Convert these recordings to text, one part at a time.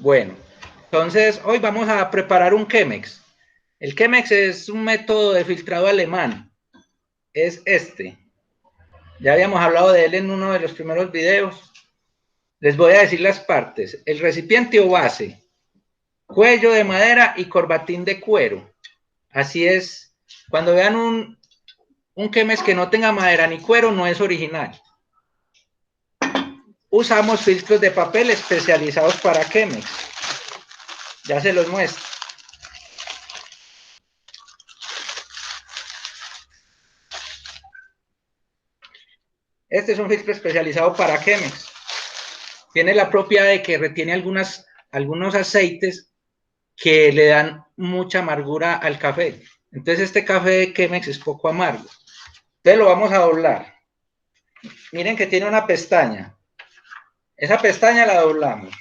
Bueno, entonces hoy vamos a preparar un Chemex. El Chemex es un método de filtrado alemán. Es este. Ya habíamos hablado de él en uno de los primeros videos. Les voy a decir las partes. El recipiente o base, cuello de madera y corbatín de cuero. Así es. Cuando vean un Chemex que no tenga madera ni cuero, no es original. Usamos filtros de papel especializados para Chemex. Ya se los muestro. Este es un filtro especializado para Chemex. Tiene la propiedad de que retiene algunos aceites que le dan mucha amargura al café. Entonces este café de Chemex es poco amargo. Entonces lo vamos a doblar. Miren que tiene una pestaña. Esa pestaña la doblamos.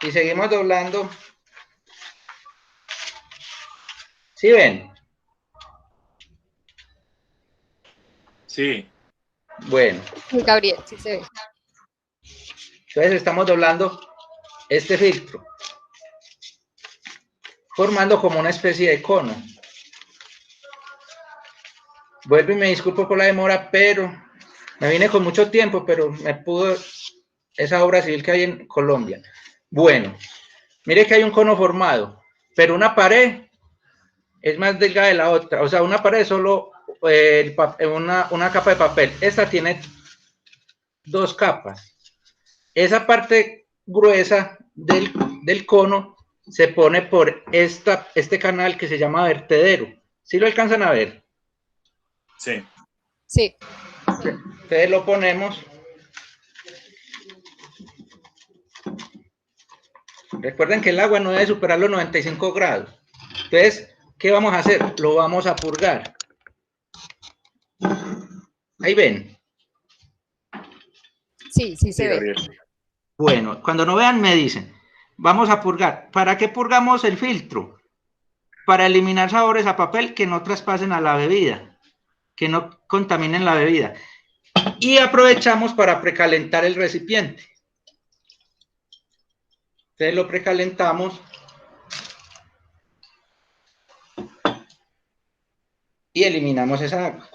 Y seguimos doblando. ¿Sí ven? Sí. Bueno. Gabriel, sí se ve. Entonces estamos doblando este filtro, formando como una especie de cono. Vuelvo y me disculpo por la demora, pero me vine con mucho tiempo, pero me pudo esa obra civil que hay en Colombia. Bueno, mire que hay un cono formado, pero una pared es más delgada de la otra. O sea, una pared es solo una capa de papel. Esta tiene dos capas. Esa parte gruesa del cono se pone por este canal que se llama vertedero. ¿Sí lo alcanzan a ver? Sí. Sí. Entonces lo ponemos. Recuerden que el agua no debe superar los 95 grados. Entonces, ¿qué vamos a hacer? Lo vamos a purgar. Ahí ven. Sí, sí se Sí, ve. Gabriel. Bueno, cuando no vean me dicen, vamos a purgar. ¿Para qué purgamos el filtro? Para eliminar sabores a papel que no traspasen a la bebida, que no contaminen la bebida. Y aprovechamos para precalentar el recipiente. Entonces lo precalentamos y eliminamos esa agua.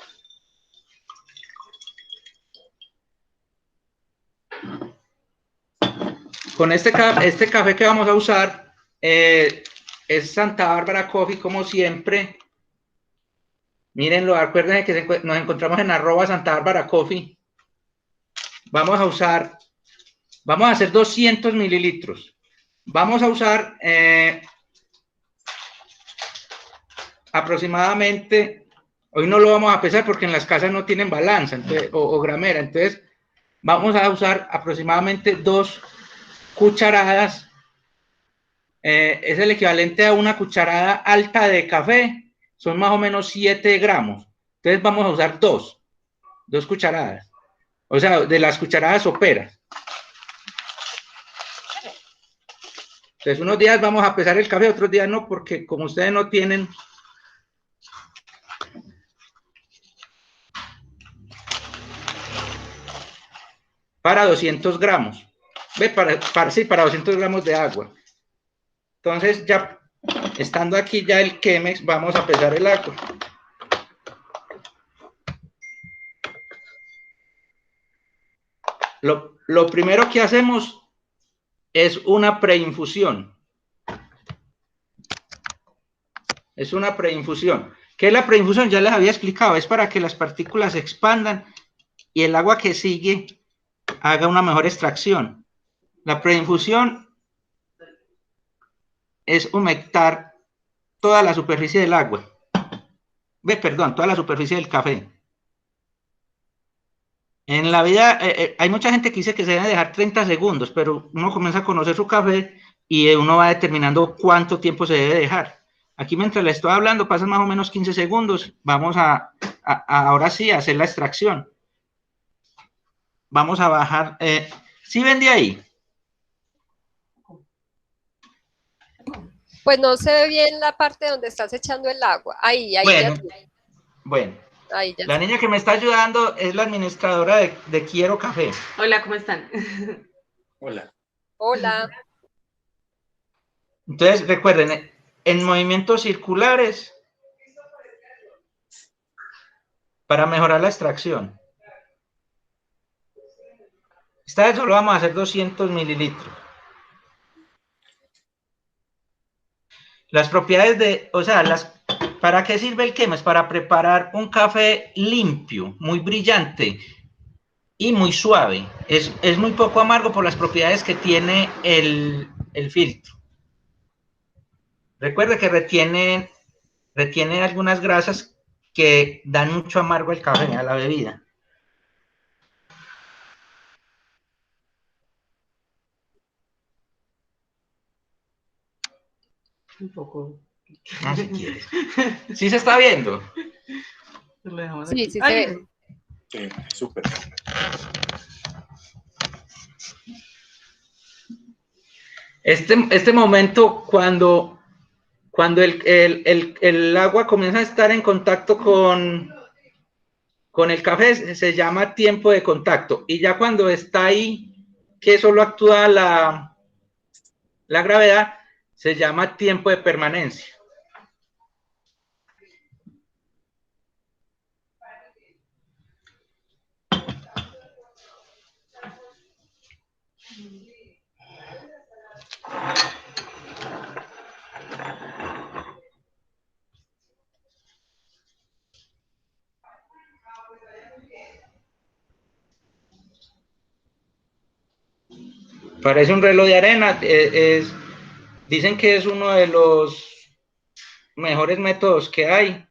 Con este café que vamos a usar es Santa Bárbara Coffee, como siempre. Mírenlo, acuérdense que nos encontramos en @Santa Bárbara Coffee. Vamos a hacer 200 mililitros. Vamos a usar aproximadamente, hoy no lo vamos a pesar porque en las casas no tienen balanza o gramera, entonces vamos a usar aproximadamente 2 cucharadas, es el equivalente a una cucharada alta de café, son más o menos 7 gramos, entonces vamos a usar 2 cucharadas, o sea, de las cucharadas soperas. Entonces unos días vamos a pesar el café, otros días no, porque como ustedes no tienen para 200 gramos, para 200 gramos de agua. Entonces ya estando aquí ya el Chemex, vamos a pesar el agua. Lo primero que hacemos es una preinfusión. Es una preinfusión. ¿Qué es la preinfusión? Ya les había explicado, es para que las partículas se expandan y el agua que sigue haga una mejor extracción. La preinfusión es humectar toda la superficie del agua. Toda la superficie del café. En la vida hay mucha gente que dice que se debe dejar 30 segundos, pero uno comienza a conocer su café y uno va determinando cuánto tiempo se debe dejar. Aquí mientras le estoy hablando pasan más o menos 15 segundos. Vamos ahora sí a hacer la extracción. Vamos a bajar. ¿Sí ven de ahí? Pues no se ve bien la parte donde estás echando el agua. Ahí ya. Bueno. Ahí ya. La niña que me está ayudando es la administradora de Quiero Café. Hola, ¿cómo están? Hola. Hola. Entonces, recuerden, en movimientos circulares para mejorar la extracción. Esta vez solo vamos a hacer 200 mililitros. Las propiedades o sea, ¿para qué sirve el quema? Es para preparar un café limpio, muy brillante y muy suave. Es muy poco amargo por las propiedades que tiene el filtro. Recuerde que retiene algunas grasas que dan mucho amargo al café, a la bebida. Un poco. No, si quieres. ¿Sí se está viendo? Lo dejamos Sí, aquí. sí se Ay, ve. Sí, súper. Este momento, cuando el agua comienza a estar en contacto con el café, se llama tiempo de contacto. Y ya cuando está ahí, que solo actúa la gravedad, se llama tiempo de permanencia. Parece un reloj de arena. Dicen que es uno de los mejores métodos que hay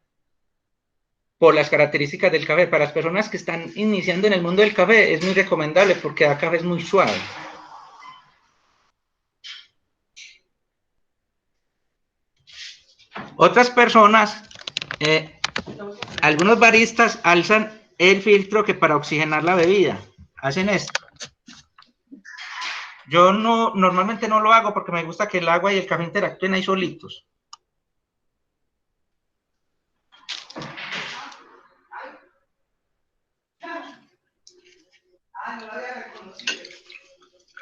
por las características del café. Para las personas que están iniciando en el mundo del café es muy recomendable porque da cafés muy suaves. Otras personas, algunos baristas alzan el filtro que para oxigenar la bebida. Hacen esto. Yo normalmente no lo hago porque me gusta que el agua y el café interactúen ahí solitos.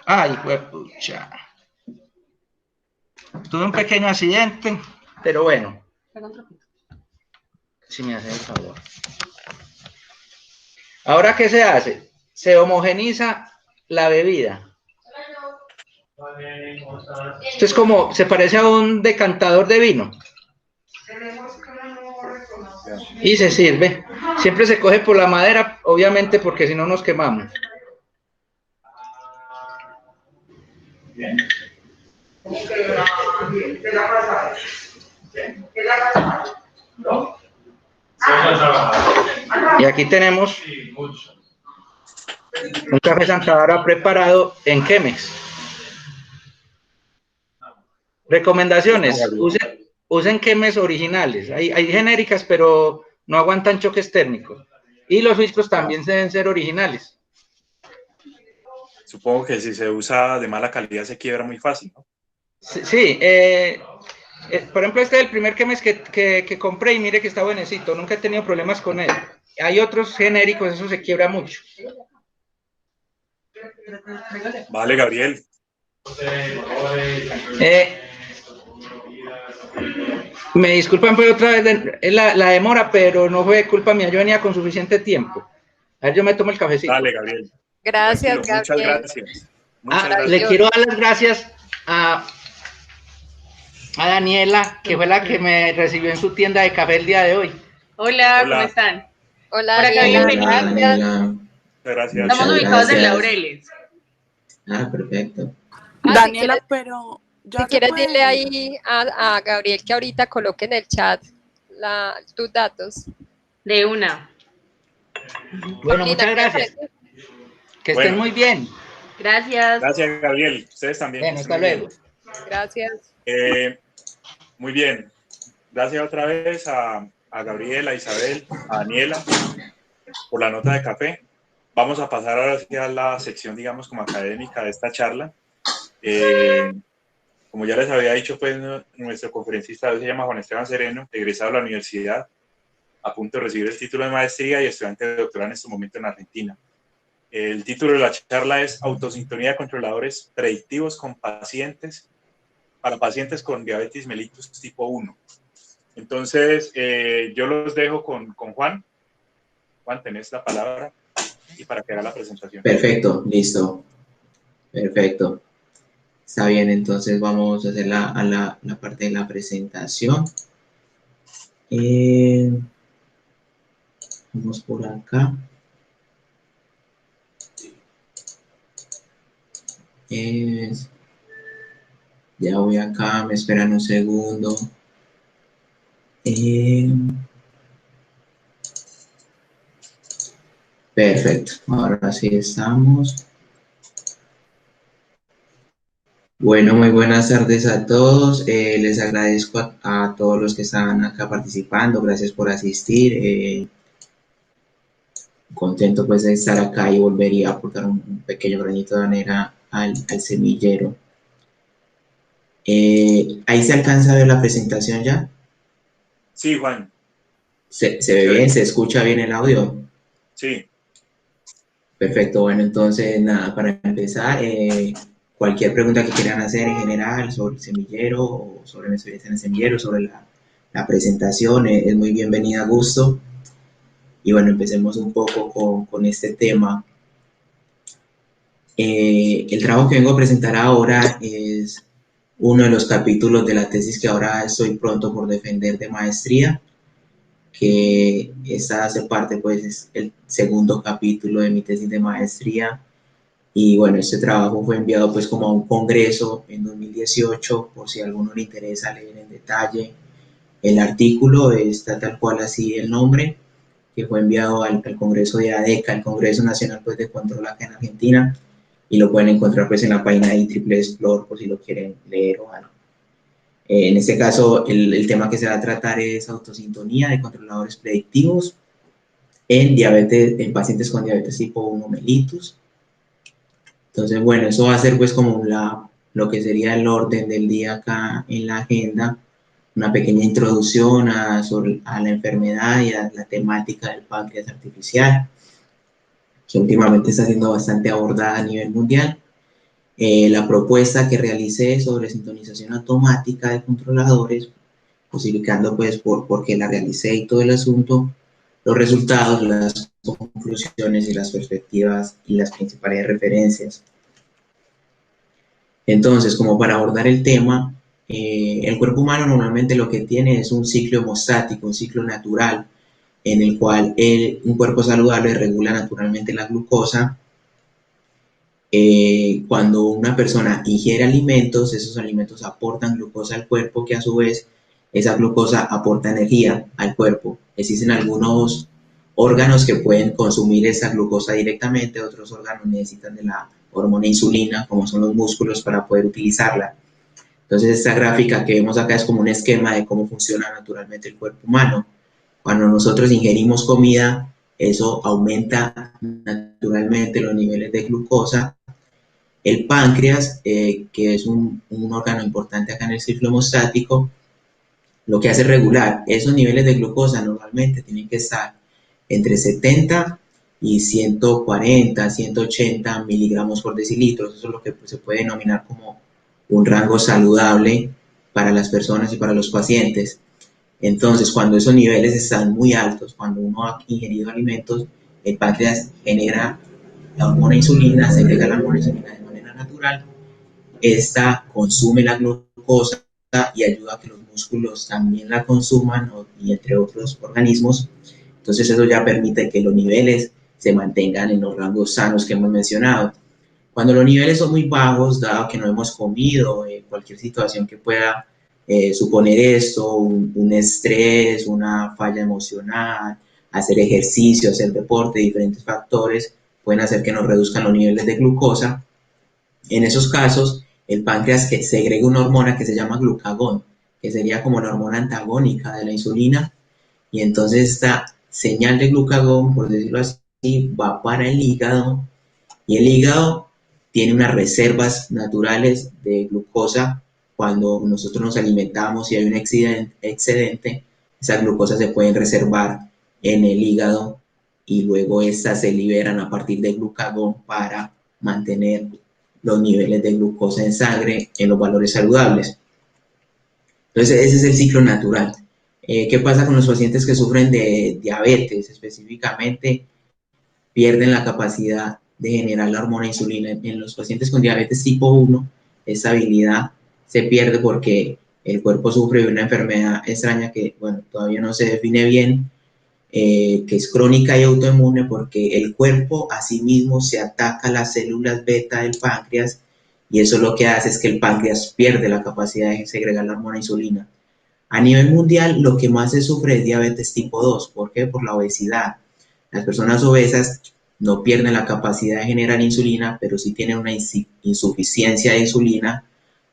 Ay, pucha. Tuve un pequeño accidente, pero bueno. Si me hace el favor. Ahora, ¿qué se hace? Se homogeniza la bebida. Esto es como, se parece a un decantador de vino. Y se sirve. Siempre se coge por la madera, obviamente, porque si no nos quemamos. Bien. Y aquí tenemos un café Santa Bárbara preparado en Chemex. Recomendaciones: usen Chemex originales. Hay genéricas, pero no aguantan choques térmicos. Y los filtros también deben ser originales. Supongo que si se usa de mala calidad se quiebra muy fácil, ¿no? Sí, por ejemplo, este es el primer Chemex que compré y mire que está buenecito. Nunca he tenido problemas con él. Hay otros genéricos, eso se quiebra mucho. Vale, Gabriel. Me disculpan por otra vez la demora, pero no fue culpa mía, yo venía con suficiente tiempo. A ver, yo me tomo el cafecito. Dale, Gabriel. Gracias, Tranquilo, muchas Gabriel. gracias. Muchas Le gracias. quiero dar las gracias a Daniela, que fue la que me recibió en su tienda de café el día de hoy. Hola, Hola. ¿cómo están? Hola, Por acá, Daniela. bienvenidos. Gracias. Gracias. Estamos ubicados en Laureles. Ah, perfecto. Daniela, pero ya Si se quieres, puede. dile ahí a Gabriel que ahorita coloque en el chat tus datos. De una. Bueno, Paulina, muchas ¿qué te gracias. parece? Que Bueno. estén muy bien. Gracias. Gracias, Gabriel. Ustedes también. Bueno, hasta luego. Gracias. Muy bien. Gracias otra vez a Gabriel, a Isabel, a Daniela por la nota de café. Vamos a pasar ahora a la sección, digamos, como académica de esta charla. Como ya les había dicho, pues nuestro conferencista de hoy se llama Juan Esteban Sereno, egresado de la universidad. a punto de recibir el título de maestría y estudiante de doctorado en este momento en Argentina. El título de la charla es Autosintonía de controladores predictivos para pacientes con diabetes mellitus tipo 1. Entonces, yo los dejo con Juan. Juan, tenés la palabra y para que haga la presentación. Perfecto, listo. Perfecto. Está bien, entonces vamos a hacer la parte de la presentación. Vamos por acá. Ya voy acá, me esperan un segundo. Perfecto, ahora sí estamos. Bueno, muy buenas tardes a todos. Les agradezco a todos los que están acá participando. Gracias por asistir. Contento pues de estar acá y volvería a aportar un pequeño granito de arena al semillero. Ahí se alcanza a ver la presentación ya. Sí, Juan. ¿Se ve bien? ¿Se escucha bien el audio? Sí. Perfecto, bueno, entonces nada, para empezar, cualquier pregunta que quieran hacer en general sobre el semillero o sobre mi experiencia en el semillero, sobre la presentación, es muy bienvenida, a gusto. Y bueno, empecemos un poco con este tema. El trabajo que vengo a presentar ahora es uno de los capítulos de la tesis que ahora estoy pronto por defender de maestría, que esta hace parte, pues, es el segundo capítulo de mi tesis de maestría. Y bueno, este trabajo fue enviado pues como a un congreso en 2018, por si a alguno le interesa leer en detalle. El artículo está tal cual así el nombre, que fue enviado al Congreso de ADECA, el Congreso Nacional pues, de Control acá en Argentina, y lo pueden encontrar pues en la página de IEEE Explore por si lo quieren leer o algo. En este caso, el tema que se va a tratar es autosintonía de controladores predictivos en pacientes con diabetes tipo 1 mellitus. Entonces, bueno, eso va a ser pues como lo que sería el orden del día acá en la agenda, una pequeña introducción a la enfermedad y a la temática del páncreas artificial, que últimamente está siendo bastante abordada a nivel mundial. La propuesta que realicé sobre sintonización automática de controladores, justificando pues por qué la realicé y todo el asunto, los resultados, las conclusiones y las perspectivas y las principales referencias. Entonces, como para abordar el tema, el cuerpo humano normalmente lo que tiene es un ciclo hemostático, un ciclo natural, en el cual un cuerpo saludable regula naturalmente la glucosa. Cuando una persona ingiere alimentos, esos alimentos aportan glucosa al cuerpo, que a su vez esa glucosa aporta energía al cuerpo. Existen algunos órganos que pueden consumir esa glucosa directamente, otros órganos necesitan de la hormona insulina, como son los músculos, para poder utilizarla. Entonces, esta gráfica que vemos acá es como un esquema de cómo funciona naturalmente el cuerpo humano. Cuando nosotros ingerimos comida, eso aumenta naturalmente los niveles de glucosa. El páncreas, que es un órgano importante acá en el ciclo hemostático, lo que hace es regular esos niveles de glucosa. Normalmente tienen que estar entre 70 y 140, 180 miligramos por decilitro. Eso es lo que se puede denominar como un rango saludable para las personas y para los pacientes. Entonces, cuando esos niveles están muy altos, cuando uno ha ingerido alimentos, el páncreas genera la hormona insulina, segrega la hormona insulina de manera natural. Esta consume la glucosa y ayuda a que los músculos también la consuman, y entre otros organismos. Entonces eso ya permite que los niveles se mantengan en los rangos sanos que hemos mencionado. Cuando los niveles son muy bajos, dado que no hemos comido, cualquier situación que pueda suponer esto, un estrés, una falla emocional, hacer ejercicio, hacer deporte, diferentes factores pueden hacer que nos reduzcan los niveles de glucosa. En esos casos, el páncreas que segrega una hormona que se llama glucagón, que sería como la hormona antagónica de la insulina, y entonces esta señal de glucagón, por decirlo así, va para el hígado, y el hígado tiene unas reservas naturales de glucosa. Cuando nosotros nos alimentamos y hay un excedente, Esas glucosas se pueden reservar en el hígado y luego estas se liberan a partir del glucagón para mantener los niveles de glucosa en sangre en los valores saludables. Entonces, ese es el ciclo natural. ¿Qué pasa con los pacientes que sufren de diabetes? Específicamente, pierden la capacidad de generar la hormona insulina. En los pacientes con diabetes tipo 1, esa habilidad se pierde porque el cuerpo sufre de una enfermedad extraña que, bueno, todavía no se define bien, que es crónica y autoinmune, porque el cuerpo a sí mismo se ataca a las células beta del páncreas y eso lo que hace es que el páncreas pierde la capacidad de segregar la hormona insulina. A nivel mundial, lo que más se sufre es diabetes tipo 2. ¿Por qué? Por la obesidad. Las personas obesas no pierden la capacidad de generar insulina, pero sí tienen una insuficiencia de insulina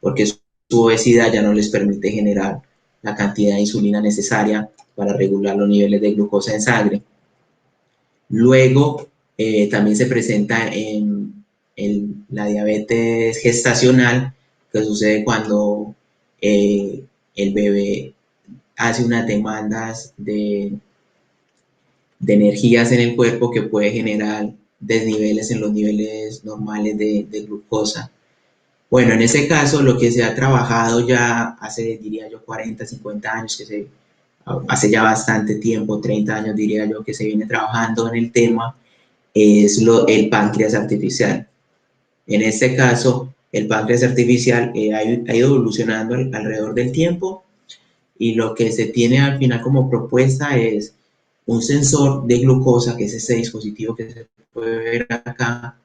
porque su obesidad ya no les permite generar la cantidad de insulina necesaria para regular los niveles de glucosa en sangre. Luego, también se presenta en la diabetes gestacional, que sucede cuando el bebé hace unas demandas de energías en el cuerpo que puede generar desniveles en los niveles normales de glucosa. Bueno, en ese caso, lo que se ha trabajado ya hace, diría yo, 40, 50 años, hace ya bastante tiempo, 30 años diría yo, que se viene trabajando en el tema, es el páncreas artificial. En este caso, el páncreas artificial ha ido evolucionando alrededor del tiempo y lo que se tiene al final como propuesta es un sensor de glucosa, que es este dispositivo que se puede ver acá,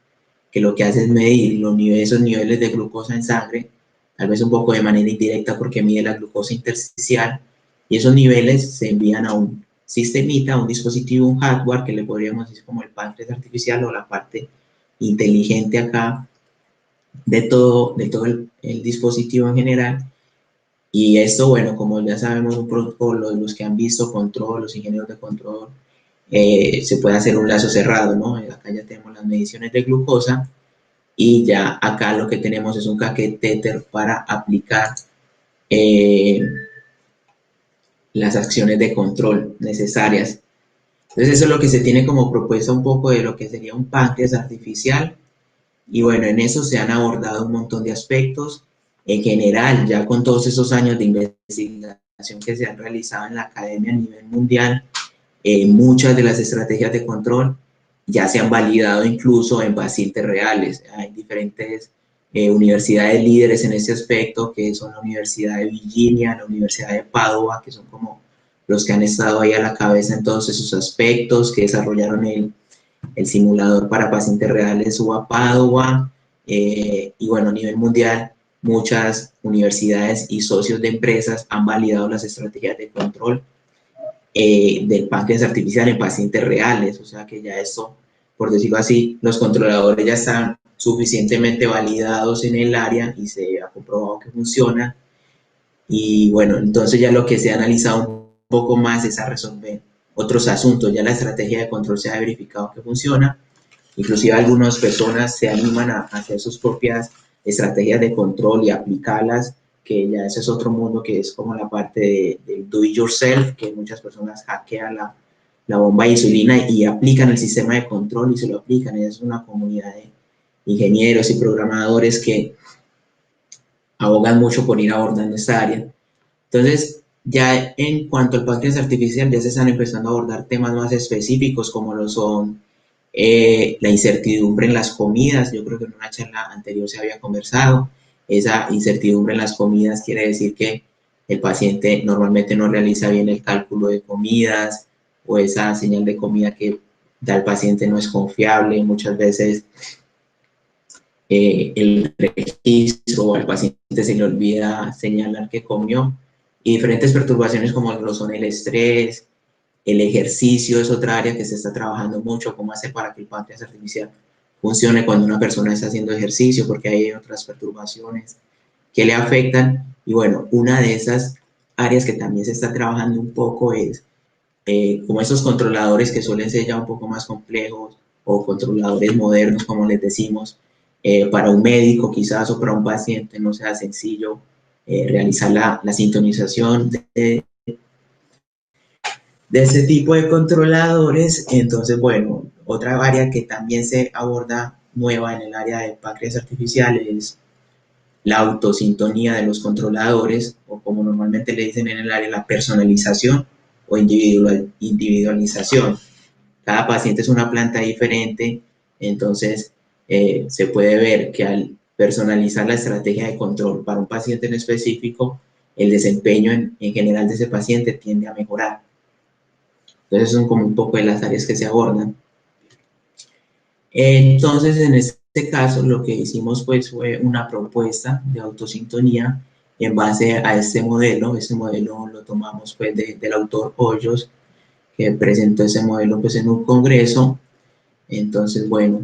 que lo que hace es medir esos niveles de glucosa en sangre, tal vez un poco de manera indirecta porque mide la glucosa intersticial, y esos niveles se envían a un sistemita, a un dispositivo, un hardware, que le podríamos decir como el páncreas artificial o la parte inteligente acá de todo el dispositivo en general. Y esto, bueno, como ya sabemos, un protocolo, los que han visto control, los ingenieros de control, se puede hacer un lazo cerrado, ¿no? Acá ya tenemos las mediciones de glucosa y ya acá lo que tenemos es un catéter para aplicar las acciones de control necesarias. Entonces eso es lo que se tiene como propuesta un poco de lo que sería un páncreas artificial. Y bueno, en eso se han abordado un montón de aspectos. En general, ya con todos esos años de investigación que se han realizado en la academia a nivel mundial, muchas de las estrategias de control ya se han validado incluso en pacientes reales. Hay diferentes universidades líderes en este aspecto, que son la Universidad de Virginia, la Universidad de Padua, que son como los que han estado ahí a la cabeza en todos esos aspectos, que desarrollaron el simulador para pacientes reales UBA Padua, y bueno, a nivel mundial, muchas universidades y socios de empresas han validado las estrategias de control del páncreas artificial en pacientes reales, o sea que ya esto, por decirlo así, los controladores ya están suficientemente validados en el área y se ha comprobado que funciona. Y bueno, entonces ya lo que se ha analizado un poco más es a resolver otros asuntos. Ya la estrategia de control se ha verificado que funciona. Inclusive algunas personas se animan a hacer sus propias estrategias de control y aplicarlas, que ya ese es otro mundo que es como la parte de do it yourself, que muchas personas hackean la bomba de insulina y aplican el sistema de control y se lo aplican. Es una comunidad de ingenieros y programadores que abogan mucho por ir abordando esta área. Entonces, ya en cuanto al páncreas artificial, ya se están empezando a abordar temas más específicos como lo son la incertidumbre en las comidas. Yo creo que en una charla anterior se había conversado. Esa incertidumbre en las comidas quiere decir que el paciente normalmente no realiza bien el cálculo de comidas o esa señal de comida que da el paciente no es confiable. Muchas veces el registro o al paciente se le olvida señalar que comió, y diferentes perturbaciones como lo son el estrés, el ejercicio es otra área que se está trabajando mucho, cómo hacer para que el páncreas artificial funcione cuando una persona está haciendo ejercicio, porque hay otras perturbaciones que le afectan. Y bueno, una de esas áreas que también se está trabajando un poco es como esos controladores que suelen ser ya un poco más complejos o controladores modernos, como les decimos, para un médico quizás o para un paciente no sea sencillo realizar la sintonización de ese tipo de controladores. Entonces, bueno, otra área que también se aborda nueva en el área de páncreas artificial es la autosintonía de los controladores, o como normalmente le dicen en el área, la personalización o individualización. Cada paciente es una planta diferente, entonces se puede ver que al personalizar la estrategia de control para un paciente en específico, el desempeño en general de ese paciente tiende a mejorar. Entonces son como un poco de las áreas que se abordan. Entonces, en este caso, lo que hicimos pues fue una propuesta de autosintonía en base a este modelo. Este modelo lo tomamos pues del autor Hoyos, que presentó ese modelo pues en un congreso. Entonces, bueno,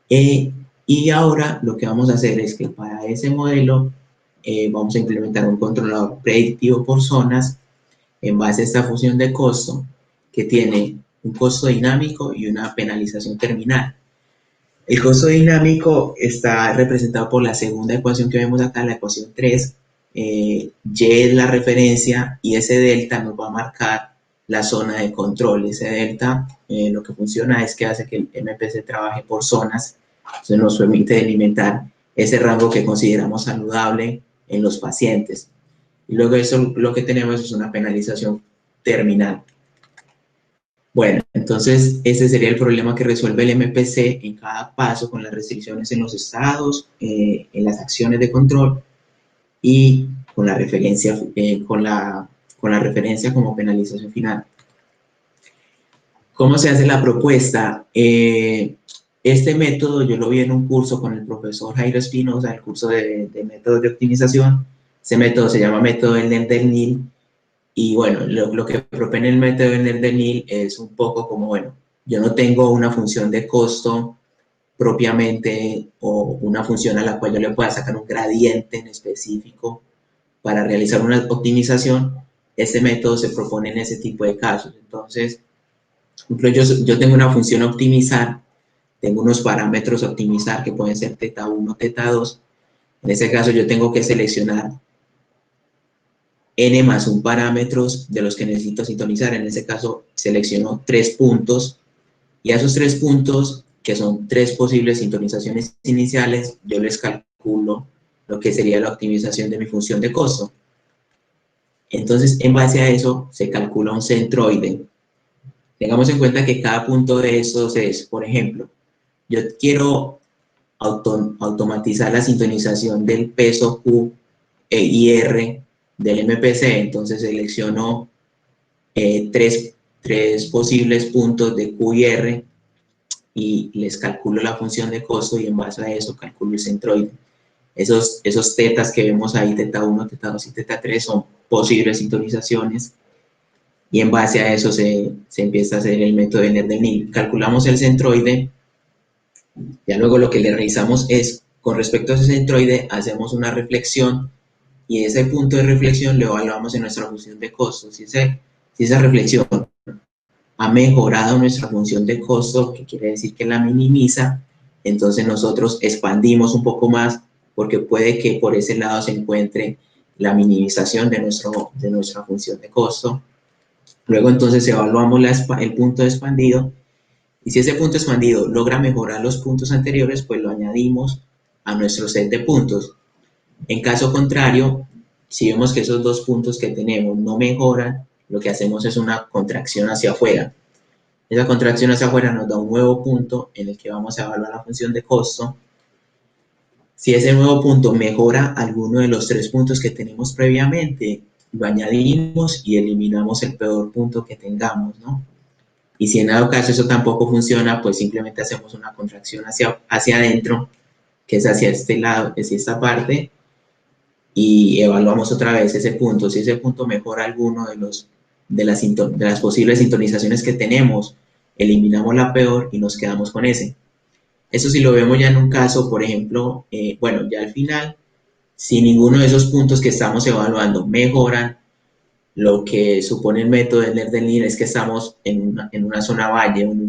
y ahora lo que vamos a hacer es que para ese modelo vamos a implementar un controlador predictivo por zonas en base a esta función de costo, que tiene un costo dinámico y una penalización terminal. El costo dinámico está representado por la segunda ecuación que vemos acá, la ecuación 3. Y es la referencia y ese delta nos va a marcar la zona de control. Ese delta lo que funciona es que hace que el MPC trabaje por zonas, entonces nos permite delimitar ese rango que consideramos saludable en los pacientes. Y luego eso lo que tenemos es una penalización terminal. Bueno, entonces ese sería el problema que resuelve el MPC en cada paso, con las restricciones en los estados, en las acciones de control y con la referencia, con la referencia como penalización final. ¿Cómo se hace la propuesta? Este método yo lo vi en un curso con el profesor Jairo Espinosa, el curso de métodos de optimización. Ese método se llama método Ellner-Del-Nil. Y bueno, lo que propone el método Ellner-Del-Nil es un poco como, bueno, yo no tengo una función de costo propiamente o una función a la cual yo le pueda sacar un gradiente en específico para realizar una optimización. Este método se propone en ese tipo de casos. Entonces, por ejemplo, yo tengo una función optimizar, tengo unos parámetros a optimizar que pueden ser θ1, θ2. En ese caso yo tengo que seleccionar n más un parámetros de los que necesito sintonizar. En ese caso selecciono 3 puntos y a esos 3 puntos, que son 3 posibles sintonizaciones iniciales, yo les calculo lo que sería la optimización de mi función de costo. Entonces, en base a eso, se calcula un centroide. Tengamos en cuenta que cada punto de esos es, por ejemplo, yo quiero automatizar la sintonización del peso Q y R del MPC, entonces selecciono 3 posibles puntos de Q y R y les calculo la función de costo y en base a eso calculo el centroide. Esos tetas que vemos ahí, θ1, θ2 y θ3 son posibles sintonizaciones y en base a eso se empieza a hacer el método de Ellner-Del-Nil. Calculamos el centroide, ya luego lo que le realizamos es, con respecto a ese centroide, hacemos una reflexión y ese punto de reflexión lo evaluamos en nuestra función de costo. Si esa reflexión ha mejorado nuestra función de costo, que quiere decir que la minimiza, entonces nosotros expandimos un poco más porque puede que por ese lado se encuentre la minimización de nuestra función de costo. Luego entonces evaluamos el punto expandido y si ese punto expandido logra mejorar los puntos anteriores, pues lo añadimos a nuestro set de puntos. En caso contrario, si vemos que esos 2 puntos que tenemos no mejoran, lo que hacemos es una contracción hacia afuera. Esa contracción hacia afuera nos da un nuevo punto en el que vamos a evaluar la función de costo. Si ese nuevo punto mejora alguno de los 3 puntos que tenemos previamente, lo añadimos y eliminamos el peor punto que tengamos, ¿no? Y si en dado caso eso tampoco funciona, pues simplemente hacemos una contracción hacia adentro, que es hacia este lado, hacia esta parte, y evaluamos otra vez ese punto. Si ese punto mejora alguno de las posibles sintonizaciones que tenemos, eliminamos la peor y nos quedamos con ese. Eso si lo vemos ya en un caso, por ejemplo, bueno, ya al final, si ninguno de esos puntos que estamos evaluando mejoran, lo que supone el método de Ellner-Del-Nil es que estamos en una zona valle, en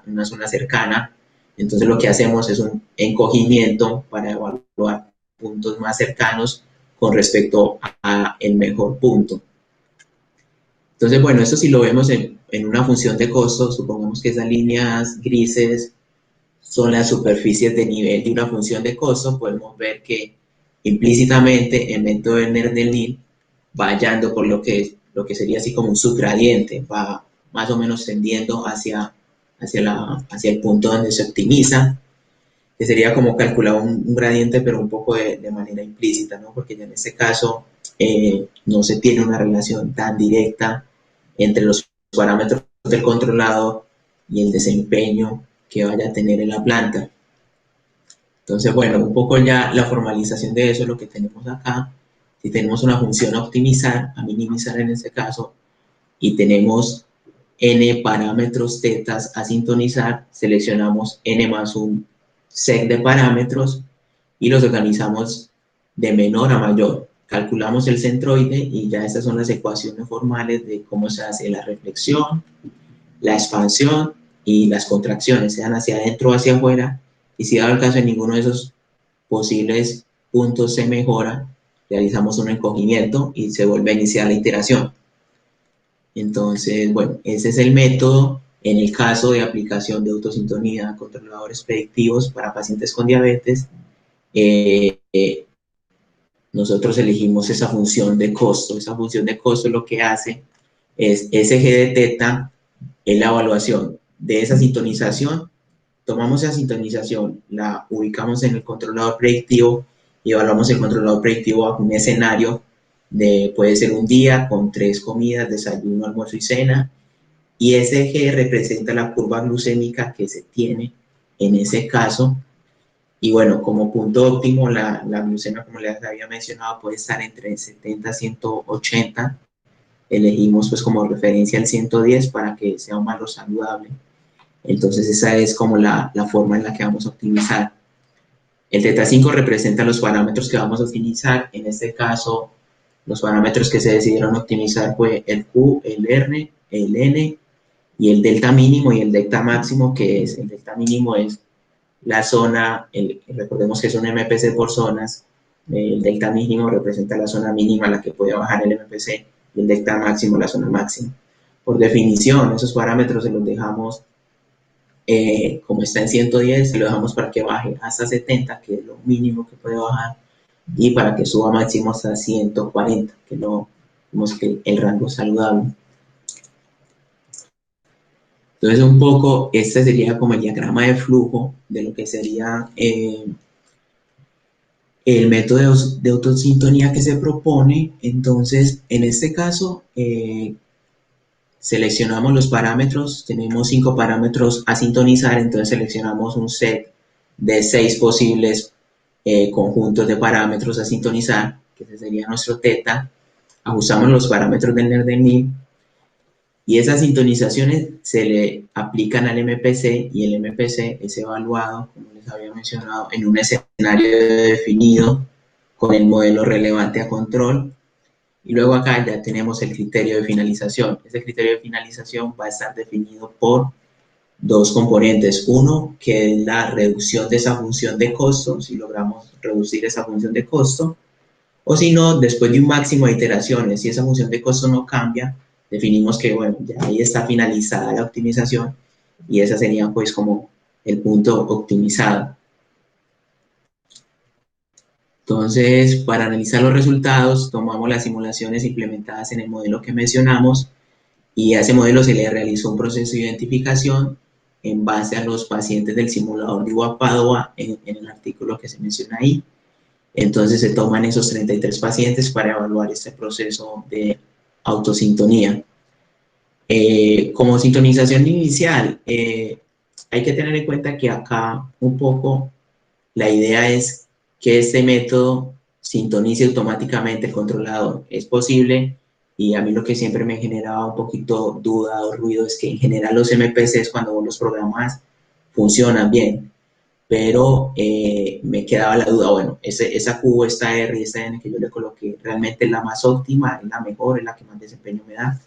una zona cercana. Entonces lo que hacemos es un encogimiento para evaluar puntos más cercanos con respecto a el mejor punto. Entonces, bueno, esto si lo vemos en una función de costo, supongamos que esas líneas grises son las superficies de nivel de una función de costo, podemos ver que implícitamente el método de Erdős va hallando por lo que sería así como un subgradiente, va más o menos tendiendo hacia el punto donde se optimiza, que sería como calcular un gradiente, pero un poco de manera implícita, ¿no? Porque ya en este caso no se tiene una relación tan directa entre los parámetros del controlador y el desempeño que vaya a tener en la planta. Entonces, bueno, un poco ya la formalización de eso es lo que tenemos acá. Si tenemos una función a optimizar, a minimizar en este caso, y tenemos n parámetros tetas a sintonizar, seleccionamos n más un set de parámetros y los organizamos de menor a mayor. Calculamos el centroide y ya estas son las ecuaciones formales de cómo se hace la reflexión, la expansión y las contracciones, sean hacia adentro o hacia afuera, y si dado el caso en ninguno de esos posibles puntos se mejora, realizamos un encogimiento y se vuelve a iniciar la iteración. Entonces, bueno, ese es el método en el caso de aplicación de autosintonía a controladores predictivos para pacientes con diabetes. Nosotros elegimos esa función de costo. Esa función de costo lo que hace es SG de teta en la evaluación de esa sintonización. Tomamos esa sintonización, la ubicamos en el controlador predictivo y evaluamos el controlador predictivo bajo un escenario puede ser un día con 3 comidas, desayuno, almuerzo y cena, y ese G representa la curva glucémica que se tiene en ese caso. Y bueno, como punto óptimo, la glucemia, como les había mencionado, puede estar entre 70 y 180. Elegimos pues como referencia el 110 para que sea un valor saludable. Entonces esa es como la forma en la que vamos a optimizar. El teta 5 representa los parámetros que vamos a optimizar. En este caso, los parámetros que se decidieron optimizar fue el Q, el R, el N y el delta mínimo y el delta máximo, que es el delta mínimo es la zona, recordemos que es un MPC por zonas, el delta mínimo representa la zona mínima a la que puede bajar el MPC y el delta máximo la zona máxima. Por definición, esos parámetros se los dejamos como está en 110, se lo dejamos para que baje hasta 70, que es lo mínimo que puede bajar, y para que suba máximo hasta 140, que no vemos que el rango es saludable. Entonces un poco este sería como el diagrama de flujo de lo que sería el método de autosintonía que se propone. Entonces en este caso seleccionamos los parámetros, tenemos 5 parámetros a sintonizar, entonces seleccionamos un set de 6 posibles conjuntos de parámetros a sintonizar, que ese sería nuestro teta, ajustamos los parámetros del Erdős y esas sintonizaciones se le aplican al MPC y el MPC es evaluado, como les había mencionado, en un escenario definido con el modelo relevante a control. Y luego acá ya tenemos el criterio de finalización. Ese criterio de finalización va a estar definido por 2 componentes. Uno, que es la reducción de esa función de costo, si logramos reducir esa función de costo, o si no, después de un máximo de iteraciones, si esa función de costo no cambia, definimos que, bueno, ya ahí está finalizada la optimización y ese sería pues como el punto optimizado. Entonces, para analizar los resultados, tomamos las simulaciones implementadas en el modelo que mencionamos y a ese modelo se le realizó un proceso de identificación en base a los pacientes del simulador de Padova en el artículo que se menciona ahí. Entonces, se toman esos 33 pacientes para evaluar este proceso de autosintonía. Como sintonización inicial, hay que tener en cuenta que acá un poco la idea es que este método sintonice automáticamente el controlador. Es posible, y a mí lo que siempre me generaba un poquito duda o ruido es que en general los MPCs cuando vos los programas funcionan bien, pero me quedaba la duda, bueno, esa Q, esta R y esta N que yo le coloqué realmente es la más óptima, es la mejor, es la que más desempeño me da,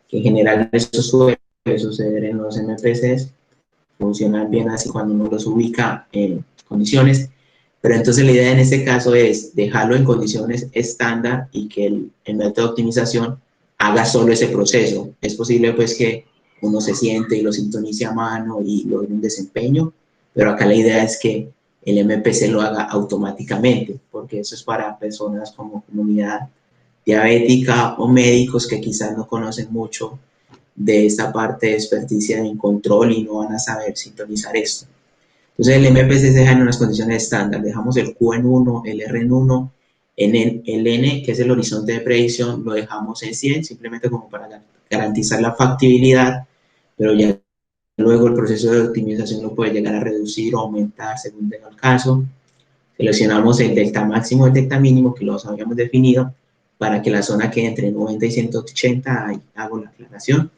que en general eso suele suceder en los MPCs, funcionan bien así cuando uno los ubica en condiciones. Pero entonces la idea en este caso es dejarlo en condiciones estándar y que el método de optimización haga solo ese proceso. Es posible pues que uno se siente y lo sintonice a mano y logre un desempeño, pero acá la idea es que el MPC lo haga automáticamente, porque eso es para personas como comunidad diabética o médicos que quizás no conocen mucho de esta parte de experticia en control y no van a saber sintonizar esto. Entonces el MPC se deja en unas condiciones estándar, dejamos el Q en 1, el R en 1, el N, que es el horizonte de predicción, lo dejamos en 100, simplemente como para garantizar la factibilidad, pero ya luego el proceso de optimización lo puede llegar a reducir o aumentar según tenga el caso. Seleccionamos el delta máximo y el delta mínimo, que los habíamos definido, para que la zona quede entre 90 y 180, ahí hago la aclaración.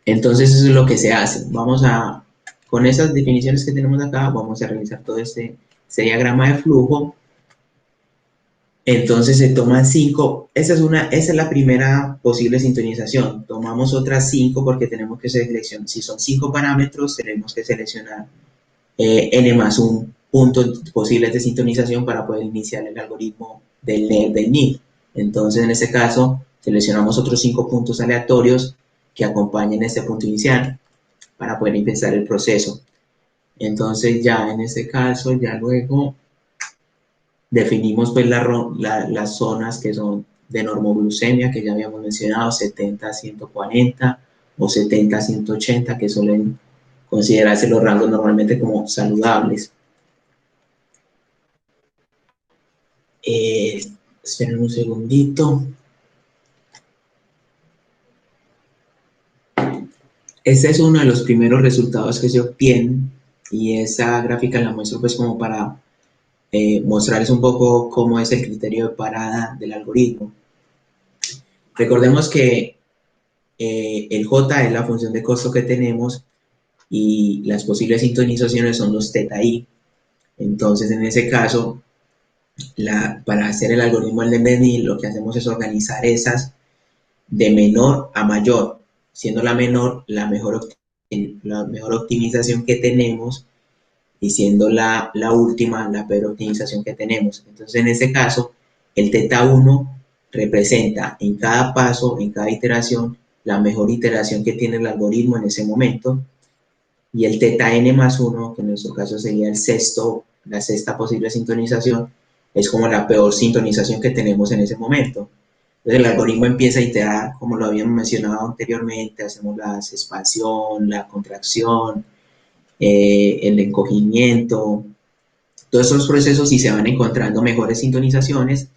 Entonces eso es lo que se hace. Con esas definiciones que tenemos acá, vamos a realizar todo este diagrama de flujo. Entonces se toman 5, esa es la primera posible sintonización. Tomamos otras 5 porque tenemos que seleccionar, si son 5 parámetros, tenemos que seleccionar n más un punto posibles de sintonización para poder iniciar el algoritmo del NIR. Entonces en este caso seleccionamos otros 5 puntos aleatorios que acompañen este punto inicial para poder empezar el proceso. Entonces ya en este caso, ya luego definimos pues las zonas que son de normoglucemia, que ya habíamos mencionado, 70 a 140 o 70 a 180, que suelen considerarse los rangos normalmente como saludables. Esperen un segundito. Este es uno de los primeros resultados que se obtienen y esa gráfica la muestro pues como para mostrarles un poco cómo es el criterio de parada del algoritmo. Recordemos que el J es la función de costo que tenemos y las posibles sintonizaciones son los θi. Entonces, en ese caso, para hacer el algoritmo del NIR, lo que hacemos es organizar esas de menor a mayor, siendo la menor la mejor optimización que tenemos y siendo la última la peor optimización que tenemos. Entonces, en este caso, el θ1 representa en cada paso, en cada iteración, la mejor iteración que tiene el algoritmo en ese momento, y el θn más 1, que en nuestro caso sería la sexta posible sintonización, es como la peor sintonización que tenemos en ese momento. Entonces el algoritmo empieza a iterar, como lo habíamos mencionado anteriormente, hacemos la expansión, la contracción, el encogimiento, todos esos procesos, y se van encontrando mejores sintonizaciones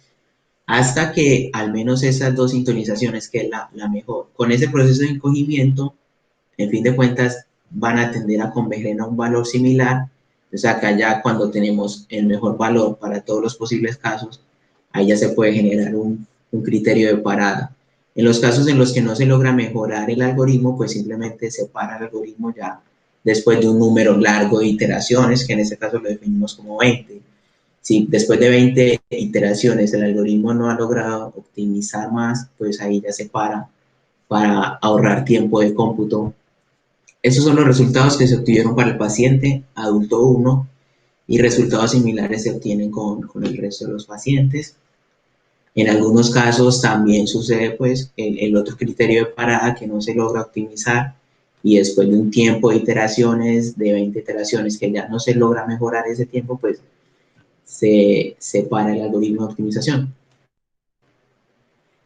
hasta que al menos esas dos sintonizaciones, que es la mejor, con ese proceso de encogimiento, en fin de cuentas, van a tender a converger a un valor similar. O sea, acá ya cuando tenemos el mejor valor para todos los posibles casos, ahí ya se puede generar un criterio de parada. En los casos en los que no se logra mejorar el algoritmo, pues simplemente se para el algoritmo ya después de un número largo de iteraciones, que en este caso lo definimos como 20. Si después de 20 iteraciones el algoritmo no ha logrado optimizar más, pues ahí ya se para ahorrar tiempo de cómputo. Esos son los resultados que se obtuvieron para el paciente adulto 1 y resultados similares se obtienen con el resto de los pacientes. En algunos casos también sucede pues el otro criterio de parada, que no se logra optimizar y después de un tiempo de iteraciones, de 20 iteraciones, que ya no se logra mejorar ese tiempo, pues se para el algoritmo de optimización.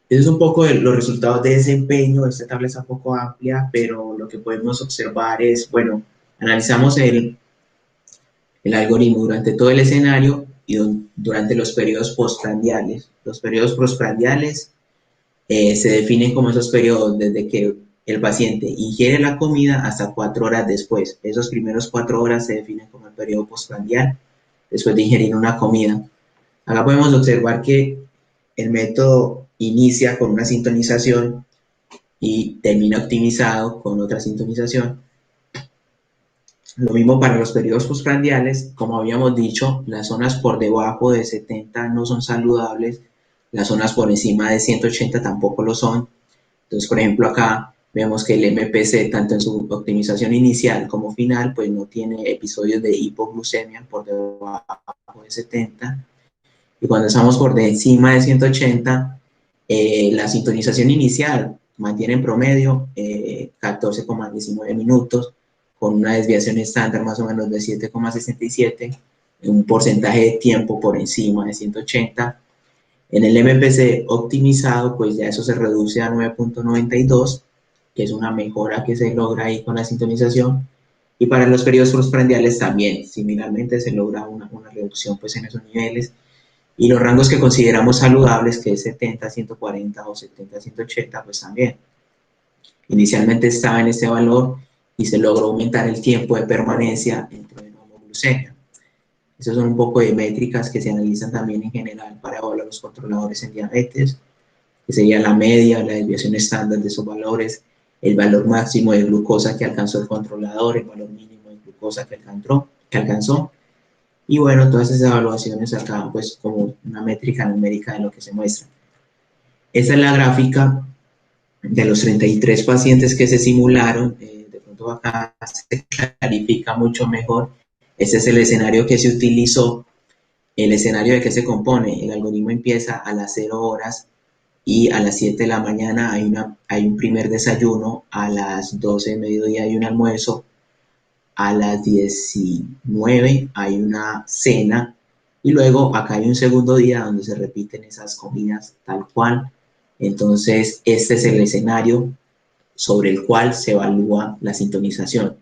Eso es un poco de los resultados de desempeño. Esta tabla es un poco amplia, pero lo que podemos observar es, bueno, analizamos el algoritmo durante todo el escenario y durante los periodos postprandiales. Los periodos postprandiales se definen como esos periodos desde que el paciente ingiere la comida hasta 4 horas después. Esos primeros 4 horas se definen como el periodo postprandial, después de ingerir una comida. Acá podemos observar que el método inicia con una sintonización y termina optimizado con otra sintonización. Lo mismo para los periodos postprandiales. Como habíamos dicho, las zonas por debajo de 70 no son saludables, las zonas por encima de 180 tampoco lo son. Entonces, por ejemplo, acá vemos que el MPC, tanto en su optimización inicial como final, pues no tiene episodios de hipoglucemia por debajo de 70. Y cuando estamos por encima de 180, La sintonización inicial mantiene en promedio 14,19 minutos, con una desviación estándar más o menos de 7,67, un porcentaje de tiempo por encima de 180. En el MPC optimizado, pues ya eso se reduce a 9,92, que es una mejora que se logra ahí con la sintonización. Y para los periodos postprandiales también, similarmente se logra una reducción pues en esos niveles. Y los rangos que consideramos saludables, que es 70, 140 o 70, 180, pues también. Inicialmente estaba en este valor y se logró aumentar el tiempo de permanencia dentro de normoglucemia. Esas son un poco de métricas que se analizan también en general para evaluar los controladores en diabetes, que sería la media, la desviación estándar de esos valores, el valor máximo de glucosa que alcanzó el controlador, el valor mínimo de glucosa que alcanzó. Y bueno, todas esas evaluaciones acá, pues como una métrica numérica de lo que se muestra. Esta es la gráfica de los 33 pacientes que se simularon. De pronto acá se clarifica mucho mejor. Este es el escenario que se utilizó. El escenario de que se compone, el algoritmo empieza a las 0 horas y a las 7 de la mañana hay un primer desayuno, a las 12 de mediodía hay un almuerzo, a las 19 hay una cena y luego acá hay un segundo día donde se repiten esas comidas tal cual. Entonces este es el escenario sobre el cual se evalúa la sintonización.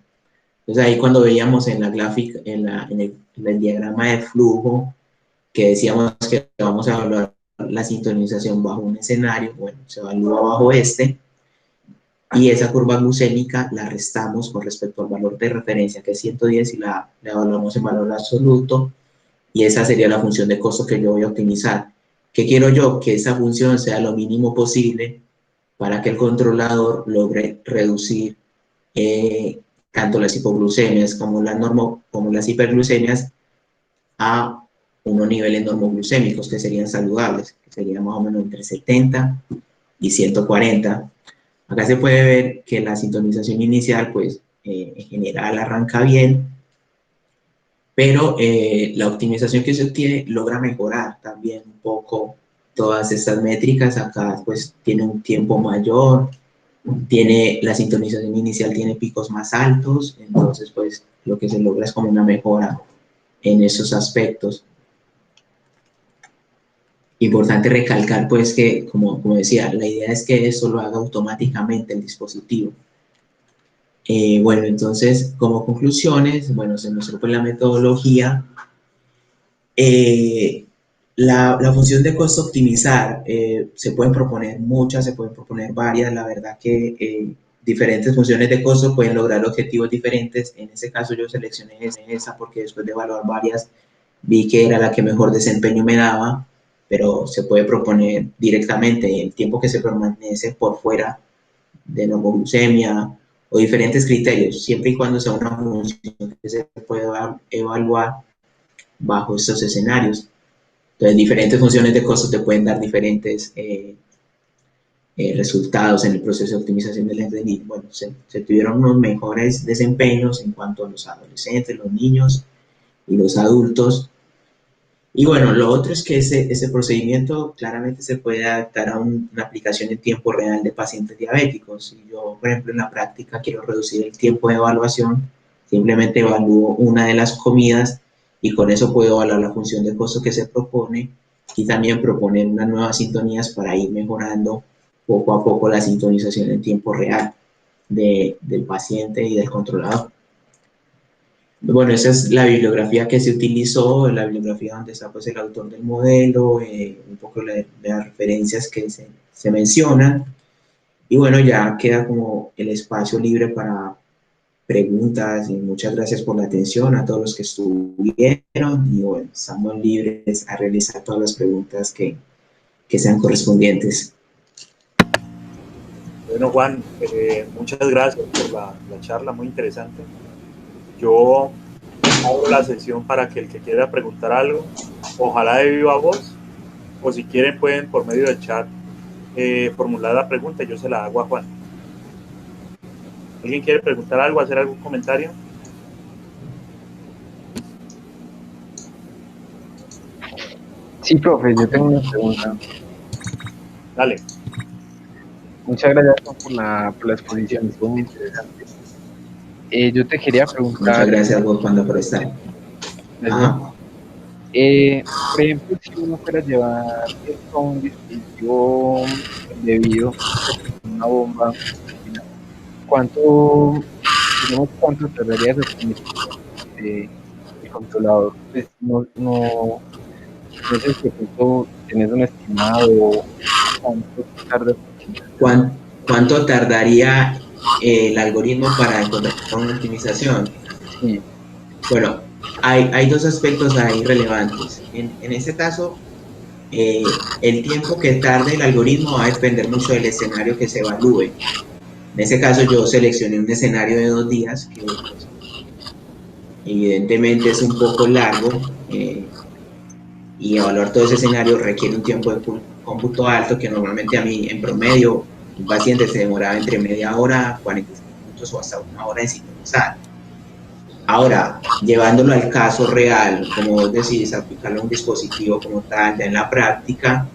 Entonces ahí cuando veíamos en la gráfica, en el diagrama de flujo, que decíamos que vamos a evaluar la sintonización bajo un escenario, bueno, se evalúa bajo este, y esa curva glucémica la restamos con respecto al valor de referencia, que es 110, y la evaluamos en valor absoluto, y esa sería la función de costo que yo voy a optimizar. ¿Qué quiero yo? Que esa función sea lo mínimo posible para que el controlador logre reducir tanto las hipoglucemias como las hiperglucemias a unos niveles normoglucémicos que serían saludables, que serían más o menos entre 70 y 140. Acá se puede ver que la sintonización inicial, pues, en general arranca bien, pero la optimización que se obtiene logra mejorar también un poco todas estas métricas. Acá, pues, tiene un tiempo mayor, la sintonización inicial tiene picos más altos, entonces, pues, lo que se logra es como una mejora en esos aspectos. Importante recalcar, pues, que, como decía, la idea es que eso lo haga automáticamente el dispositivo. Bueno, entonces, como conclusiones, bueno, se mostró pues la metodología. La función de costo optimizar, se pueden proponer muchas, se pueden proponer varias. La verdad que diferentes funciones de costo pueden lograr objetivos diferentes. En este caso yo seleccioné esa porque después de evaluar varias, vi que era la que mejor desempeño me daba, pero se puede proponer directamente el tiempo que se permanece por fuera de normoglucemia o diferentes criterios, siempre y cuando sea una función que se pueda evaluar bajo estos escenarios. Entonces, diferentes funciones de costo te pueden dar diferentes resultados en el proceso de optimización del rendimiento. Bueno, se tuvieron unos mejores desempeños en cuanto a los adolescentes, los niños y los adultos. Y bueno, lo otro es que ese procedimiento claramente se puede adaptar a una aplicación en tiempo real de pacientes diabéticos. Si yo, por ejemplo, en la práctica quiero reducir el tiempo de evaluación, simplemente evalúo una de las comidas y con eso puedo evaluar la función de costo que se propone y también proponer unas nuevas sintonías para ir mejorando poco a poco la sintonización en tiempo real del paciente y del controlador. Bueno, esa es la bibliografía que se utilizó, la bibliografía donde está pues el autor del modelo, un poco las referencias que se mencionan. Y bueno, ya queda como el espacio libre para preguntas y muchas gracias por la atención a todos los que estuvieron y bueno, estamos libres a realizar todas las preguntas que sean correspondientes. Bueno, Juan, muchas gracias por la charla, muy interesante. Yo abro la sesión para que el que quiera preguntar algo, ojalá de viva voz, o si quieren pueden por medio del chat formular la pregunta y yo se la hago a Juan. ¿Alguien quiere preguntar algo, hacer algún comentario? Sí, profe, yo tengo una pregunta. Dale. Muchas gracias por la exposición, estuvo muy interesante. Yo te quería preguntar... Muchas gracias vos, Panda, por estar. Ajá. Por ejemplo, si uno fuera a llevar esto a un dispositivo debido, una bomba, ¿cuánto tardaría esa optimización del controlador? Pues no sé si de pronto tenés un estimado, cuánto tarda. ¿Cuánto tardaría el algoritmo para encontrar una optimización? Sí. Bueno, hay dos aspectos ahí relevantes. En este caso, el tiempo que tarde el algoritmo va a depender mucho del escenario que se evalúe. En este caso yo seleccioné un escenario de 2 días que pues, evidentemente es un poco largo y evaluar todo ese escenario requiere un tiempo de cómputo alto que normalmente a mí en promedio un paciente se demoraba entre media hora, 45 minutos o hasta 1 hora en sintonizar. Ahora, llevándolo al caso real, como vos decís, aplicarlo a un dispositivo como tal, ya en la práctica,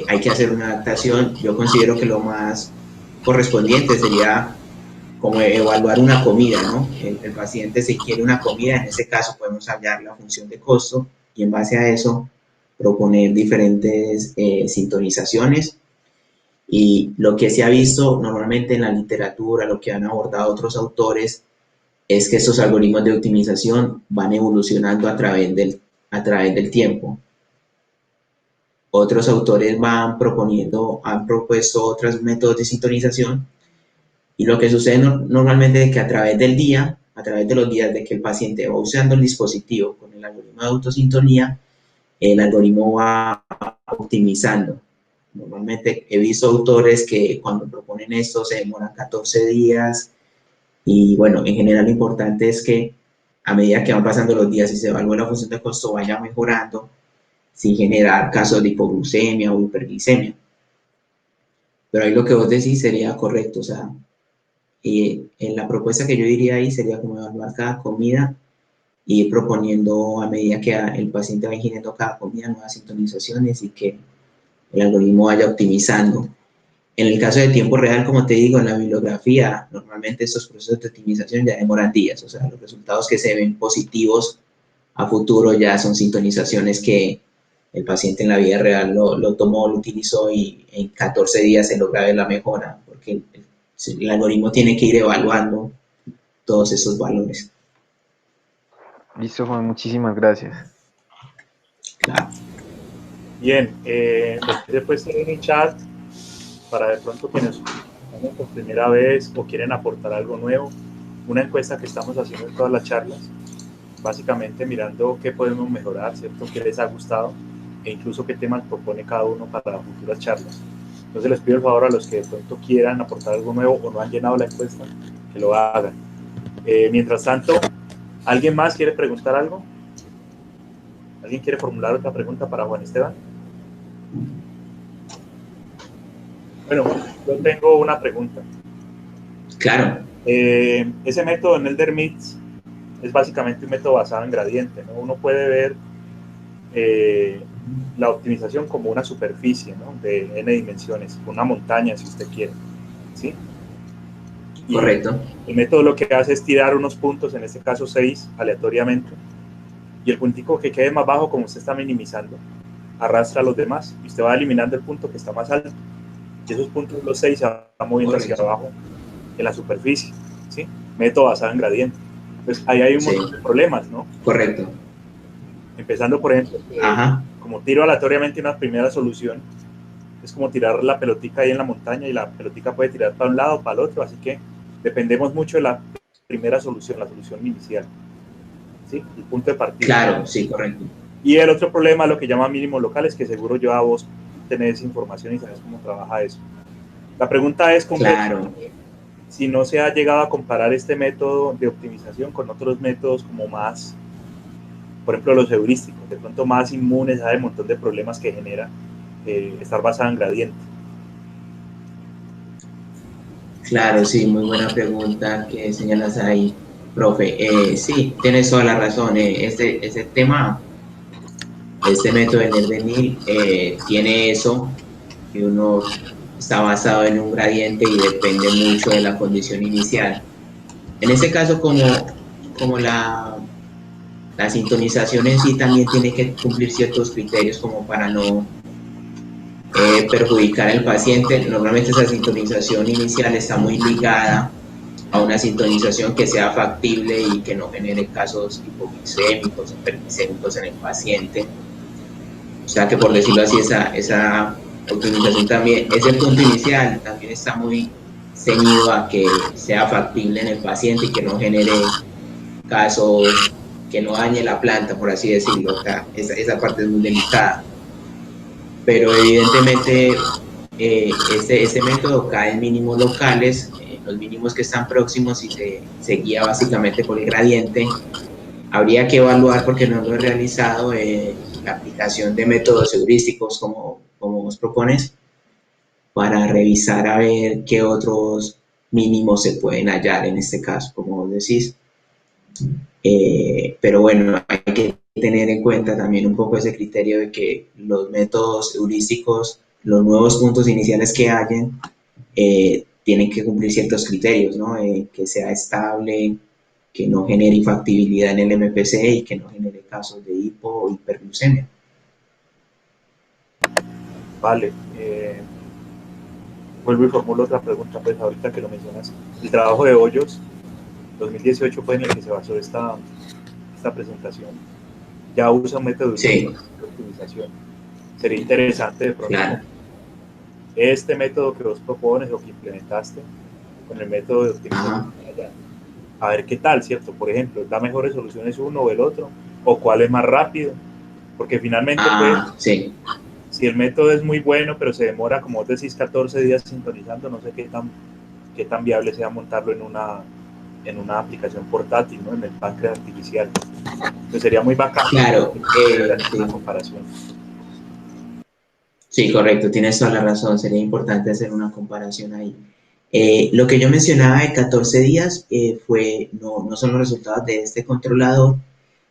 hay que hacer una adaptación. Yo considero que lo más correspondiente sería como evaluar una comida, ¿no? El paciente si quiere una comida, en ese caso podemos hallar la función de costo y en base a eso proponer diferentes sintonizaciones. Y lo que se ha visto normalmente en la literatura, lo que han abordado otros autores, es que estos algoritmos de optimización van evolucionando a través del tiempo. Otros autores han propuesto otros métodos de sintonización y lo que sucede normalmente es que a través del día, a través de los días de que el paciente va usando el dispositivo con el algoritmo de autosintonía, el algoritmo va optimizando. Normalmente he visto autores que cuando proponen esto se demoran 14 días, y bueno, en general lo importante es que a medida que van pasando los días y se evalúa la función de costo vaya mejorando sin generar casos de hipoglucemia o hiperglicemia. Pero ahí lo que vos decís sería correcto, o sea, en la propuesta que yo diría ahí sería como evaluar cada comida y ir proponiendo a medida que el paciente va ingiriendo cada comida nuevas sintonizaciones y que el algoritmo vaya optimizando. En el caso de tiempo real, como te digo, en la bibliografía, normalmente estos procesos de optimización ya demoran días, o sea, los resultados que se ven positivos a futuro ya son sintonizaciones que el paciente en la vida real lo tomó, lo utilizó y en 14 días se logra ver la mejora, porque el algoritmo tiene que ir evaluando todos esos valores. Listo, Juan, muchísimas gracias. Claro. Bien, después en el chat, para de pronto quienes están por primera vez o quieren aportar algo nuevo, una encuesta que estamos haciendo en todas las charlas, básicamente mirando qué podemos mejorar, ¿cierto? ¿Qué les ha gustado? E incluso qué temas propone cada uno para futuras charlas. Entonces les pido el favor a los que de pronto quieran aportar algo nuevo o no han llenado la encuesta, que lo hagan. Mientras tanto, ¿alguien más quiere preguntar algo? ¿Alguien quiere formular otra pregunta para Juan Esteban? Bueno, yo tengo una pregunta. Claro. Ese método en Elder-Mitz es básicamente un método basado en gradiente, ¿no? Uno puede ver la optimización como una superficie, ¿no? De n dimensiones, una montaña si usted quiere, ¿sí? Y correcto. El método lo que hace es tirar unos puntos, en este caso 6, aleatoriamente, y el puntico que quede más bajo, como usted está minimizando, arrastra a los demás y usted va eliminando el punto que está más alto, y esos puntos, los 6, se van moviendo hacia abajo en la superficie, ¿sí? Método basado en gradiente. Pues ahí hay un montón de problemas, ¿no? Correcto. Empezando, por ejemplo, como tiro aleatoriamente una primera solución, es como tirar la pelotica ahí en la montaña y la pelotica puede tirar para un lado o para el otro, así que dependemos mucho de la primera solución, la solución inicial, ¿sí? El punto de partida. Claro, sí, correcto. Y el otro problema, lo que llama mínimos locales, que seguro yo a vos tenés información y sabes cómo trabaja eso. La pregunta es, claro, si no se ha llegado a comparar este método de optimización con otros métodos como más, por ejemplo, los heurísticos, de pronto más inmunes a un montón de problemas que genera estar basado en gradiente. Claro, sí, muy buena pregunta que señalas ahí, profe. Sí, tienes toda la razón. Este método de Elder-Mitz tiene eso. que uno está basado en un gradiente y depende mucho de la condición inicial. En este caso, como la sintonización en sí también tiene que cumplir ciertos criterios como para no perjudicar al paciente, normalmente esa sintonización inicial está muy ligada a una sintonización que sea factible y que no genere casos hipoglicémicos o hiperglicémicos en el paciente. O sea que, por decirlo así, esa optimización también, ese punto inicial también está muy ceñido a que sea factible en el paciente y que no genere casos, que no dañe la planta, por así decirlo. O sea, esa parte es muy delicada. Pero evidentemente este método cae en mínimos locales, los mínimos que están próximos, y se guía básicamente por el gradiente. Habría que evaluar, porque no lo he realizado, la aplicación de métodos heurísticos como vos propones, para revisar a ver qué otros mínimos se pueden hallar en este caso, como vos decís. Pero bueno, hay que tener en cuenta también un poco ese criterio de que los métodos heurísticos, los nuevos puntos iniciales que hayan, tienen que cumplir ciertos criterios, ¿no? Que sea estable, que no genere infactibilidad en el MPC y que no genere casos de hipo o hiperglucemia. Vale. Vuelvo y formulo otra pregunta, pues ahorita que lo mencionas. El trabajo de Hoyos, 2018 fue en el que se basó esta presentación. Ya usa un método de optimización. Sería interesante de pronto este método que vos propones o que implementaste con el método de optimización. A ver qué tal, ¿cierto? Por ejemplo, ¿da mejores soluciones uno o el otro? ¿O cuál es más rápido? Porque finalmente, si el método es muy bueno, pero se demora, como vos decís, 14 días sintonizando, no sé qué tan viable sea montarlo en una aplicación portátil, ¿no? En el páncreas artificial. Entonces sería muy bacán. Claro, una comparación. Sí, correcto, tienes toda la razón, sería importante hacer una comparación ahí. Lo que yo mencionaba de 14 días no son los resultados de este controlador,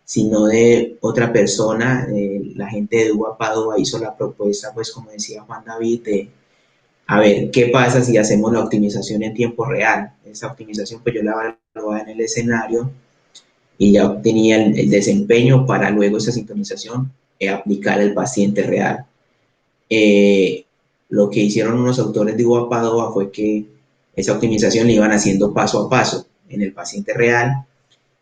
sino de otra persona. La gente de Dúa Padua hizo la propuesta, pues como decía Juan David, de a ver qué pasa si hacemos la optimización en tiempo real. Esa optimización pues yo la evaluaba en el escenario y ya obtenía el desempeño para luego esa sintonización aplicar al paciente real. Lo que hicieron unos autores de Dúa Padua fue que esa optimización la iban haciendo paso a paso en el paciente real,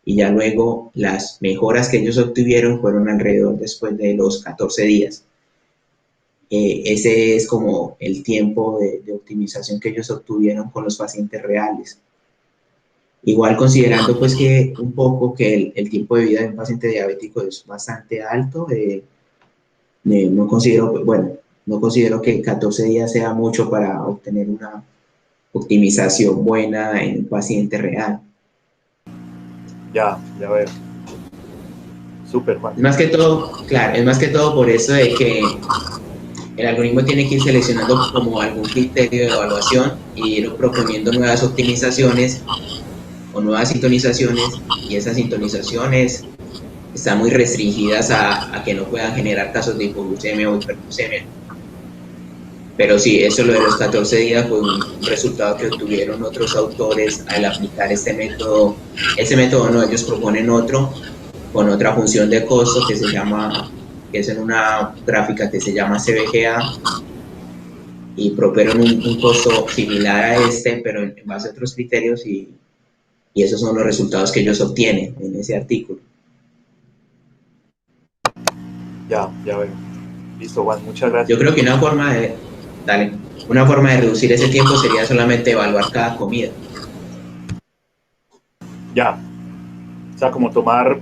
y ya luego las mejoras que ellos obtuvieron fueron alrededor después de los 14 días. Ese es como el tiempo de optimización que ellos obtuvieron con los pacientes reales. Igual, considerando pues que un poco que el tiempo de vida de un paciente diabético es bastante alto, no considero que 14 días sea mucho para obtener una optimización buena en un paciente real. Ya veo. Súper, Juan. Es más que todo por eso de que el algoritmo tiene que ir seleccionando como algún criterio de evaluación y ir proponiendo nuevas optimizaciones o nuevas sintonizaciones, y esas sintonizaciones están muy restringidas a que no puedan generar casos de hipoglucemia o hiperglucemia. Pero sí, eso lo de los 14 días fue un resultado que obtuvieron otros autores al aplicar este método. Ese método no, ellos proponen otro con otra función de costo que es en una gráfica que se llama CBGA, y proponen un costo similar a este, pero en base a otros criterios, y esos son los resultados que ellos obtienen en ese artículo. Ya veo. Listo, Juan, muchas gracias. Yo creo que una forma de reducir ese tiempo sería solamente evaluar cada comida. Ya. O sea, como tomar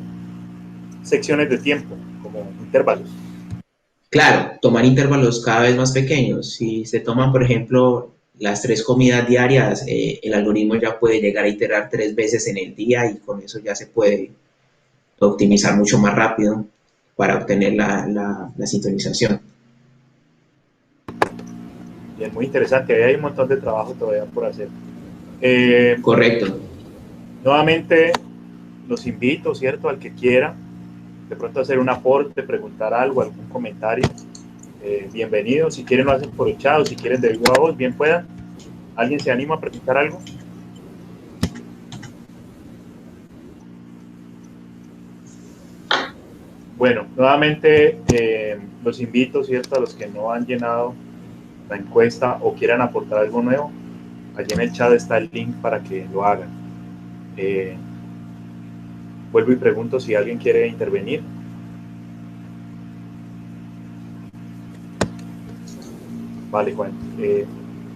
secciones de tiempo, como intervalos. Claro, tomar intervalos cada vez más pequeños. Si se toman, por ejemplo, las 3 comidas diarias, el algoritmo ya puede llegar a iterar 3 veces en el día, y con eso ya se puede optimizar mucho más rápido para obtener la sintonización. Bien, muy interesante. Ahí hay un montón de trabajo todavía por hacer. Correcto. Nuevamente, los invito, ¿cierto? Al que quiera de pronto hacer un aporte, preguntar algo, algún comentario, bienvenidos. Si quieren lo hacen por el chat, o si quieren de viva voz, bien puedan. ¿Alguien se anima a preguntar algo? Bueno, nuevamente los invito, ¿cierto?, a los que no han llenado la encuesta o quieran aportar algo nuevo. Allí en el chat está el link para que lo hagan. Vuelvo y pregunto si alguien quiere intervenir. Vale, Juan.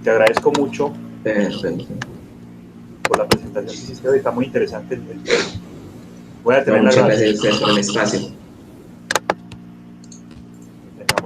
Te agradezco mucho por la presentación que hiciste hoy. Está muy interesante el tema. Voy a tener Muchas la gracias a ustedes por el espacio.